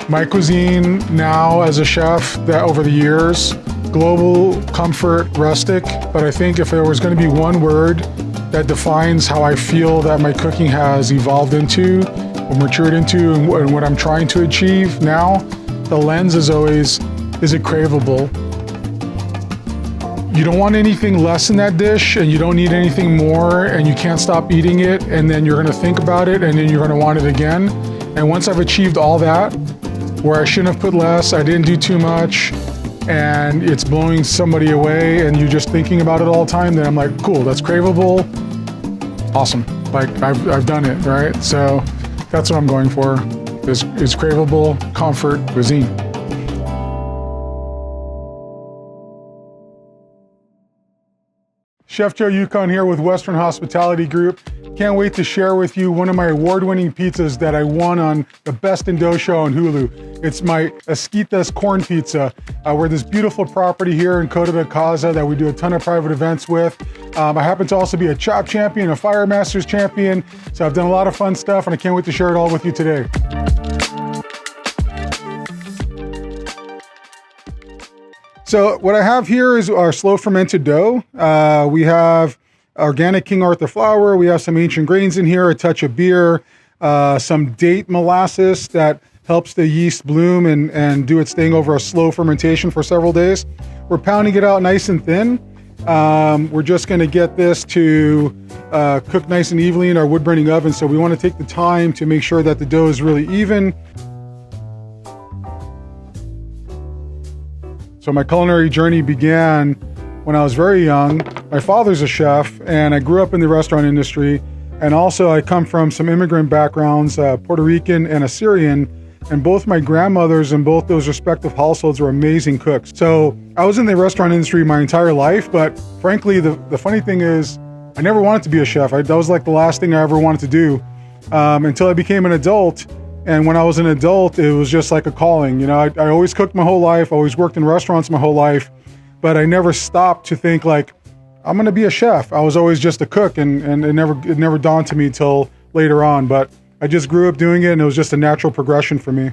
My cuisine now as a chef, that over the years, global, comfort, rustic. But I think if there was going to be one word that defines how I feel that my cooking has evolved into, or matured into, and what I'm trying to achieve now, the lens is always, is it craveable? You don't want anything less in that dish, and you don't need anything more, and you can't stop eating it, and then you're gonna think about it, and then you're gonna want it again. And once I've achieved all that, where I shouldn't have put less, I didn't do too much, and it's blowing somebody away, and you're just thinking about it all the time, then I'm like, cool, that's craveable, awesome. Like, I've done it, right? So that's what I'm going for, is craveable, comfort, cuisine. Chef Joe Youkhan here with Western Hospitality Group. Can't wait to share with you one of my award-winning pizzas that I won on the Best in Dough show on Hulu. It's my Esquitas corn pizza. We're this beautiful property here in Coto de Casa that we do a ton of private events with. I happen to also be a chop champion, a FireMasters champion, so I've done a lot of fun stuff, and I can't wait to share it all with you today. So what I have here is our slow fermented dough. We have organic King Arthur flour. We have some ancient grains in here, a touch of beer, some date molasses that helps the yeast bloom and do its thing over a slow fermentation for several days. We're pounding it out nice and thin. We're just going to get this to cook nice and evenly in our wood burning oven. So we want to take the time to make sure that the dough is really even. So my culinary journey began when I was very young. My father's a chef, and I grew up in the restaurant industry. And also I come from some immigrant backgrounds, Puerto Rican and Assyrian, and both my grandmothers in both those respective households were amazing cooks. So I was in the restaurant industry my entire life, but frankly, the funny thing is I never wanted to be a chef. That was like the last thing I ever wanted to do until I became an adult. And when I was an adult, it was just like a calling. You know, I always cooked my whole life, always worked in restaurants my whole life, but I never stopped to think like, I'm gonna be a chef. I was always just a cook, and it never dawned to me till later on, but I just grew up doing it, and it was just a natural progression for me.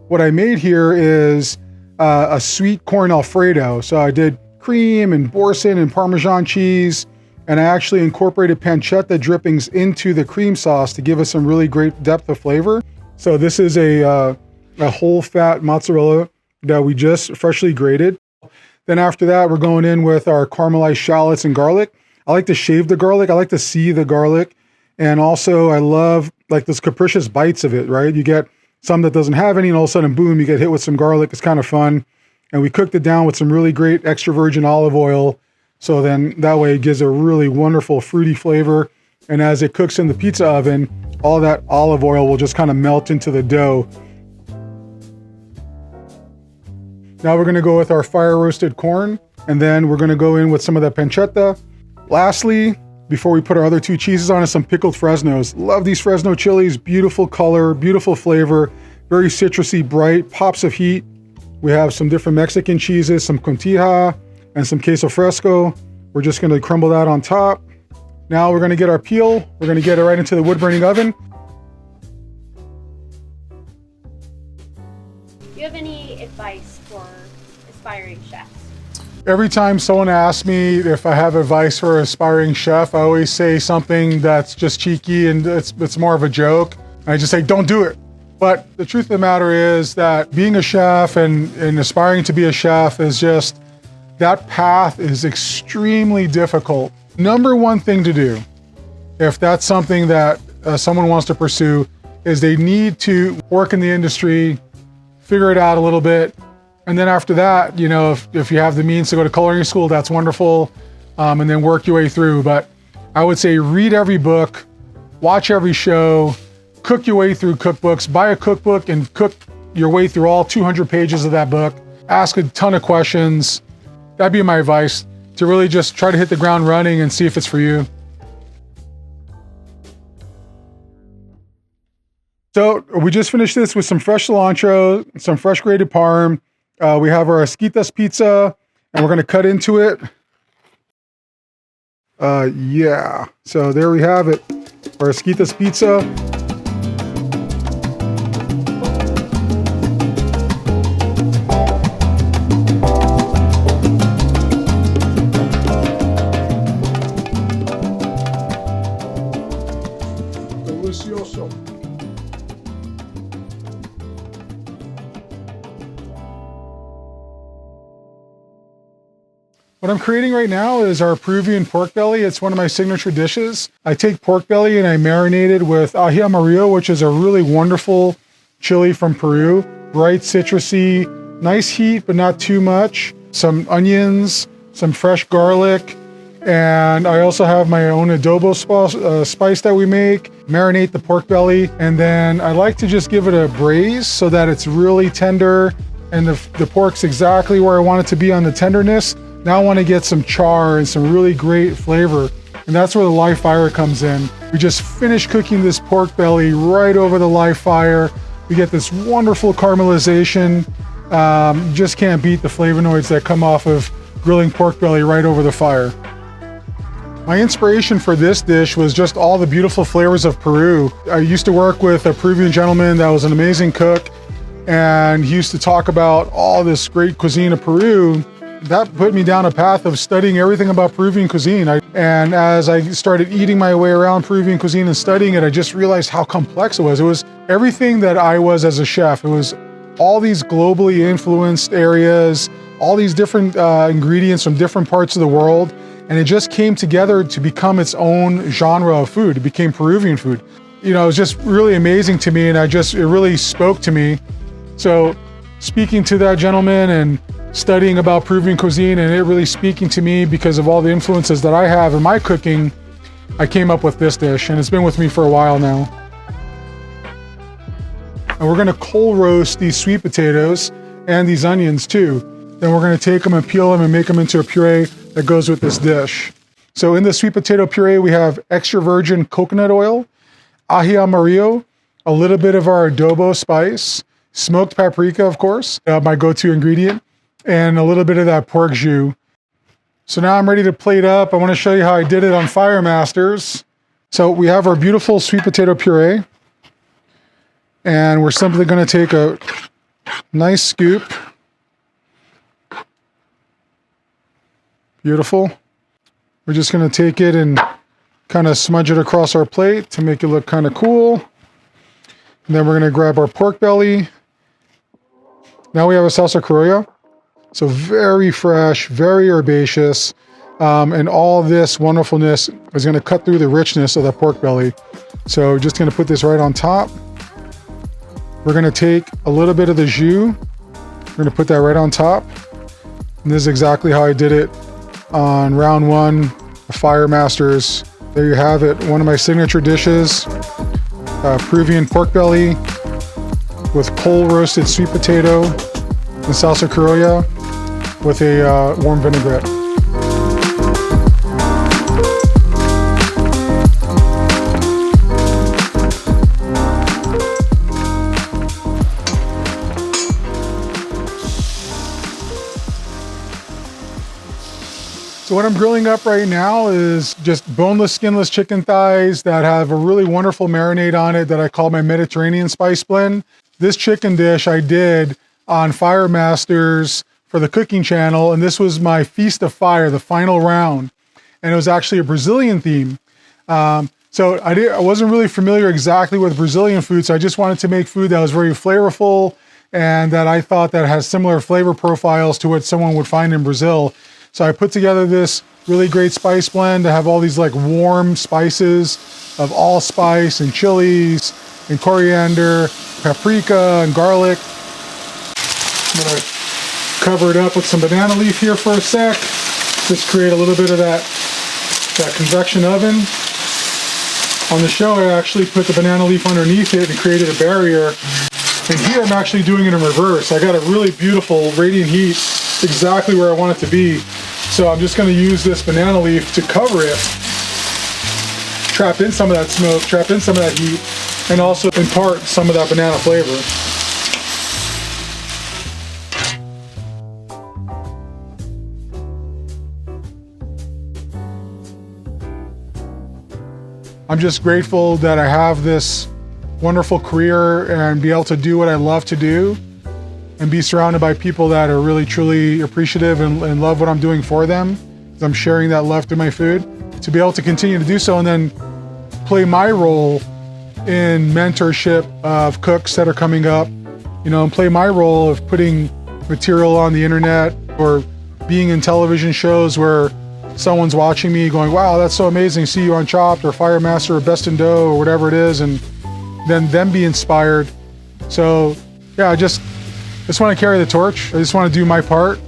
What I made here is a sweet corn Alfredo. So I did cream and boursin and Parmesan cheese, and I actually incorporated pancetta drippings into the cream sauce to give us some really great depth of flavor. So this is a whole fat mozzarella that we just freshly grated. Then after that, we're going in with our caramelized shallots and garlic. I like to shave the garlic. I like to see the garlic. And also I love like those capricious bites of it, right? You get some that doesn't have any, and all of a sudden, boom, you get hit with some garlic. It's kind of fun. And we cooked it down with some really great extra virgin olive oil. So then that way it gives a really wonderful fruity flavor. And as it cooks in the pizza oven, all that olive oil will just kind of melt into the dough. Now we're gonna go with our fire roasted corn, and then we're gonna go in with some of that pancetta. Lastly, before we put our other two cheeses on, is some pickled Fresnos. Love these Fresno chilies, beautiful color, beautiful flavor, very citrusy, bright, pops of heat. We have some different Mexican cheeses, some Contija, and some queso fresco. We're just gonna crumble that on top. Now we're gonna get our peel. We're gonna get it right into the wood burning oven. Do you have any advice for aspiring chefs? Every time someone asks me if I have advice for an aspiring chef, I always say something that's just cheeky and it's more of a joke. I just say, don't do it. But the truth of the matter is that being a chef and aspiring to be a chef is just, that path is extremely difficult. Number one thing to do, if that's something that someone wants to pursue, is they need to work in the industry, figure it out a little bit. And then after that, you know, if you have the means to go to culinary school, that's wonderful. And then work your way through. But I would say read every book, watch every show, cook your way through cookbooks, buy a cookbook and cook your way through all 200 pages of that book. Ask a ton of questions. That'd be my advice, to really just try to hit the ground running and see if it's for you. So we just finished this with some fresh cilantro, some fresh grated parm. We have our Esquitas pizza, and we're gonna cut into it. Yeah, so there we have it, our Esquitas pizza. delicioso. What I'm creating right now is our Peruvian pork belly. It's one of my signature dishes. I take pork belly and I marinate it with ají amarillo, which is a really wonderful chili from Peru. Bright, citrusy, nice heat, but not too much. Some onions, some fresh garlic, and I also have my own adobo spice that we make. Marinate the pork belly, and then I like to just give it a braise so that it's really tender, and the pork's exactly where I want it to be on the tenderness. Now I want to get some char and some really great flavor, and that's where the live fire comes in. We just finished cooking this pork belly right over the live fire. We get this wonderful caramelization. Just can't beat the flavonoids that come off of grilling pork belly right over the fire. My inspiration for this dish was just all the beautiful flavors of Peru. I used to work with a Peruvian gentleman that was an amazing cook, and he used to talk about all this great cuisine of Peru. That put me down a path of studying everything about Peruvian cuisine. And as I started eating my way around Peruvian cuisine and studying it, I just realized how complex it was. It was everything that I was as a chef. It was all these globally influenced areas, all these different ingredients from different parts of the world. And it just came together to become its own genre of food. It became Peruvian food. You know, it was just really amazing to me, and it really spoke to me. So speaking to that gentleman and studying about Peruvian cuisine and it really speaking to me because of all the influences that I have in my cooking, I came up with this dish, and it's been with me for a while now. And we're gonna cold roast these sweet potatoes and these onions too. Then we're gonna take them and peel them and make them into a puree that goes with this dish. So in the sweet potato puree, we have extra virgin coconut oil, ají amarillo, a little bit of our adobo spice, smoked paprika, of course, my go-to ingredient, and a little bit of that pork jus. So now I'm ready to plate up. I want to show you how I did it on FireMasters. So we have our beautiful sweet potato puree, and we're simply going to take a nice scoop. Beautiful. We're just going to take it and kind of smudge it across our plate to make it look kind of cool. And then we're going to grab our pork belly. Now we have a salsa criolla. So very fresh, very herbaceous, and all this wonderfulness is going to cut through the richness of the pork belly. So just going to put this right on top. We're going to take a little bit of the jus. We're going to put that right on top. And this is exactly how I did it on round one of FireMasters. There you have it, one of my signature dishes, Peruvian pork belly with cold roasted sweet potato and salsa criolla with a warm vinaigrette. So what I'm grilling up right now is just boneless, skinless chicken thighs that have a really wonderful marinade on it that I call my Mediterranean spice blend. This chicken dish I did on FireMasters for the cooking channel, and this was my Feast of Fire, the final round. And it was actually a Brazilian theme. So I wasn't really familiar exactly with Brazilian food, so I just wanted to make food that was very flavorful and that I thought that has similar flavor profiles to what someone would find in Brazil. So I put together this really great spice blend to have all these like warm spices of allspice and chilies and coriander, paprika and garlic. I'm gonna cover it up with some banana leaf here for a sec. Just create a little bit of that convection oven. On the show, I actually put the banana leaf underneath it and created a barrier. And here I'm actually doing it in reverse. I got a really beautiful radiant heat exactly where I want it to be. So I'm just going to use this banana leaf to cover it, trap in some of that smoke, trap in some of that heat, and also impart some of that banana flavor. I'm just grateful that I have this wonderful career and be able to do what I love to do and be surrounded by people that are really truly appreciative and love what I'm doing for them. I'm sharing that love through my food. To be able to continue to do so and then play my role in mentorship of cooks that are coming up, and play my role of putting material on the internet or being in television shows where someone's watching me going, wow, that's so amazing, see you on Chopped or FireMaster or Best in Dough or whatever it is, and then them be inspired. So yeah, I just want to carry the torch. I just want to do my part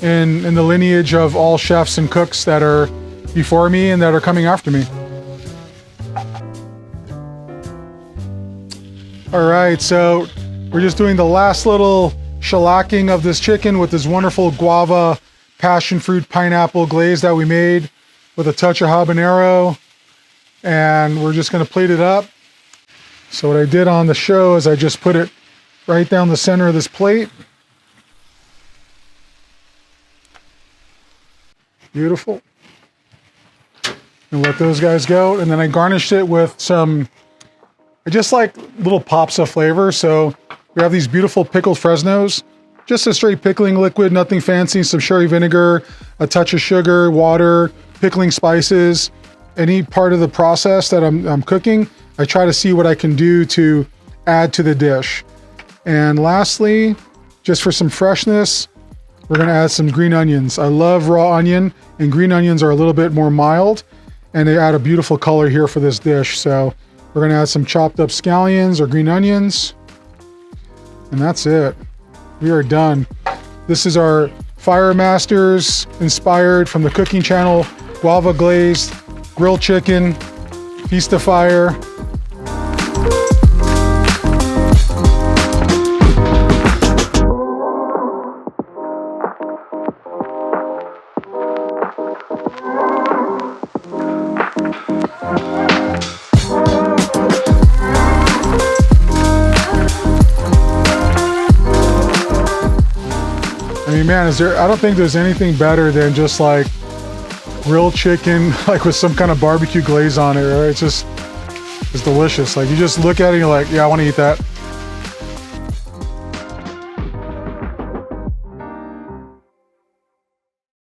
in the lineage of all chefs and cooks that are before me and that are coming after me. All right, so we're just doing the last little shellacking of this chicken with this wonderful guava, passion fruit, pineapple glaze that we made with a touch of habanero. And we're just gonna plate it up. So what I did on the show is I just put it right down the center of this plate. Beautiful. And let those guys go. And then I garnished it with some, I just like little pops of flavor. So we have these beautiful pickled Fresnos, just a straight pickling liquid, nothing fancy, some sherry vinegar, a touch of sugar, water, pickling spices. Any part of the process that I'm cooking, I try to see what I can do to add to the dish. And lastly, just for some freshness, we're gonna add some green onions. I love raw onion, and green onions are a little bit more mild, and they add a beautiful color here for this dish. So we're gonna add some chopped up scallions or green onions, and that's it. We are done. This is our FireMasters inspired from the cooking channel, guava glazed, grilled chicken, feast of fire. I mean, man, I don't think there's anything better than just like grilled chicken, like with some kind of barbecue glaze on it, right? It's delicious. Like you just look at it and you're like, yeah, I want to eat that.